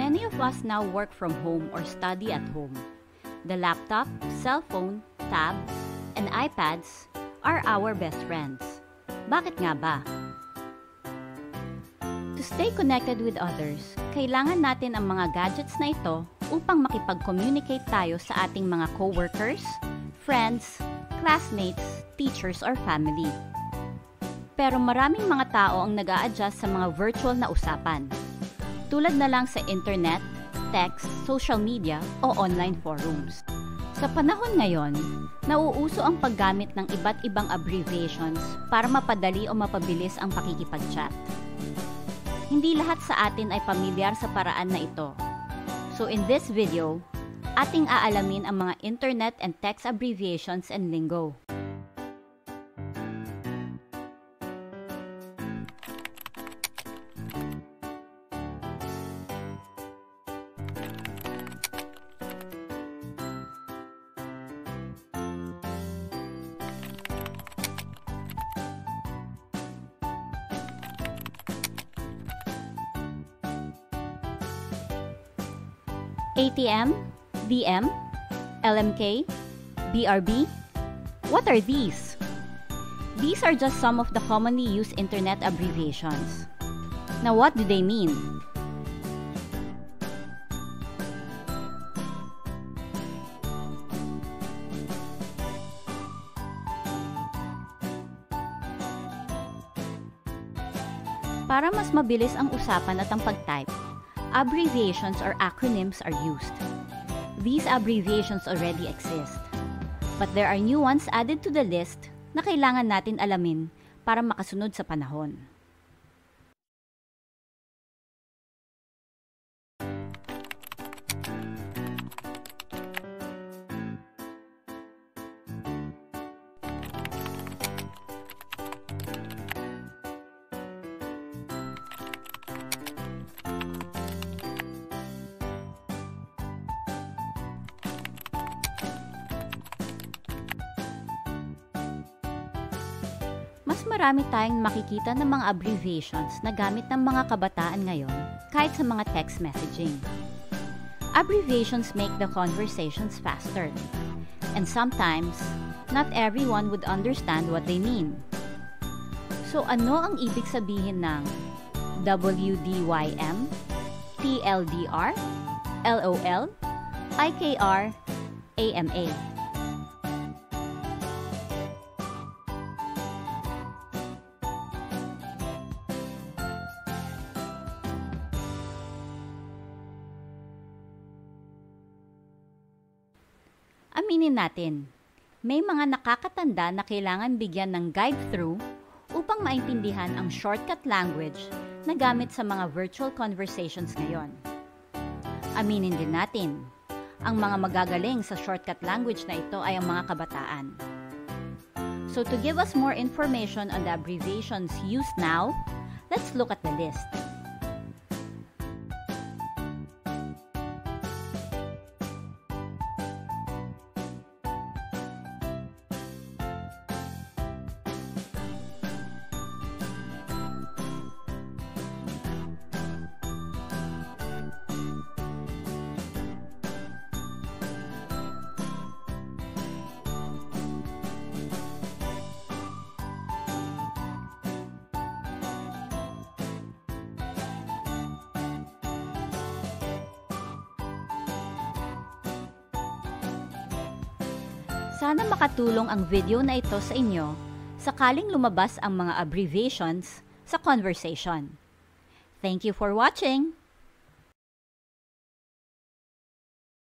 Many of us now work from home or study at home. The laptop, cell phone, tab, and iPads are our best friends. Bakit nga ba? To stay connected with others, kailangan natin ang mga gadgets na ito upang makipag-communicate tayo sa ating mga coworkers, friends, classmates, teachers, or family. Pero maraming mga tao ang nag-a-adjust sa mga virtual na usapan, tulad na lang sa internet, text, social media, o online forums. Sa panahon ngayon, nauuso ang paggamit ng iba't ibang abbreviations para mapadali o mapabilis ang pakikipag-chat. Hindi lahat sa atin ay pamilyar sa paraan na ito. So in this video, ating aalamin ang mga internet and text abbreviations and lingo. ATM, DM, LMK, BRB. What are these? These are just some of the commonly used internet abbreviations. Now, what do they mean? Para mas mabilis ang usapan at ang pag-type, abbreviations or acronyms are used. These abbreviations already exist, but there are new ones added to the list na kailangan natin alamin para makasunod sa panahon. Mas marami tayong makikita ng mga abbreviations na gamit ng mga kabataan ngayon kahit sa mga text messaging. Abbreviations make the conversations faster, and sometimes, not everyone would understand what they mean. So ano ang ibig sabihin ng WDYM, TLDR, LOL, IKR, AMA? Aminin natin, may mga nakakatanda na kailangan bigyan ng guide-through upang maintindihan ang shortcut language na gamit sa mga virtual conversations ngayon. Aminin din natin, ang mga magagaling sa shortcut language na ito ay ang mga kabataan. So to give us more information on the abbreviations used now, let's look at the list. Sana makatulong ang video na ito sa inyo sakaling lumabas ang mga abbreviations sa conversation. Thank you for watching!